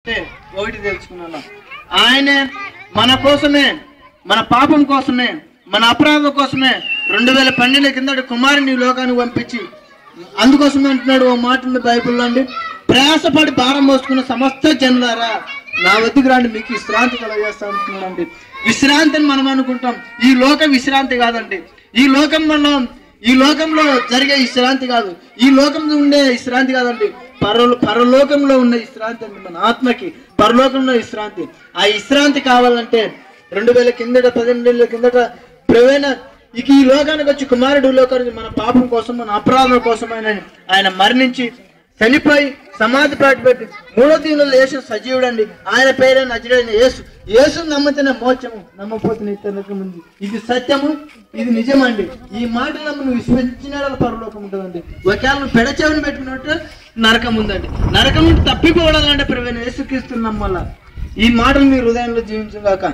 ఒకటి తెలుసుకున్నాను, ఆయనే మన కోసమే, మన పాపం కోసమే, మన అపరాధం కోసమే 2012 కిందటి కుమారుని లోకానికి పంపించి, అందుకోసమే అంటున్నాడు ఓ మాట ఉంది బైబిల్లో అండి, ప్రయాసపడి భారం మోసుకున్న సమస్త జనులారా నా వద్దకు రండి, మీకు విశ్రాంతి కలగజేస్తా అంటున్నాడండి. విశ్రాంతి అని మనం అనుకుంటాం, ఈ లోక విశ్రాంతి కాదండి. ఈ లోకంలో జరిగే విశ్రాంతి కాదు, ఈ లోకంలో ఉండే విశ్రాంతి కాదండి, పరలోకంలో ఉన్న విశ్రాంతి అండి. మన ఆత్మకి పరలోకంలో విశ్రాంతి. ఆ విశ్రాంతి కావాలంటే 2000 కిందట 18 కిందట ప్రవేణ ఇక ఈ లోకానికి వచ్చి కుమారుడు లోకానికి మన పాపం కోసం, మన అపరాధం కోసం ఆయన మరణించి చనిపోయి సమాధి పెట్టి 3వ దినంలో యేసు సజీవుడు అండి. ఆయన పేరే నజరేయుడైన యేసు. యేసుని నమ్మితేనే మోక్షము, నమ్మపోతే నిత్య ఉంది. ఇది సత్యము, ఇది నిజమండి. ఈ మాట నువ్వు విశ్వసించిన పరలోకం ఉంటుందండి. ఒకవేళ నువ్వు పెడచెవిని పెట్టుకున్నట్టు నరకం ఉందండి. నరకం నుండి తప్పిపోవడాలంటే ప్రవేణ యేసుక్రీస్తుని నమ్మాల. ఈ మాటలు మీ హృదయంలో జీవించుగాక.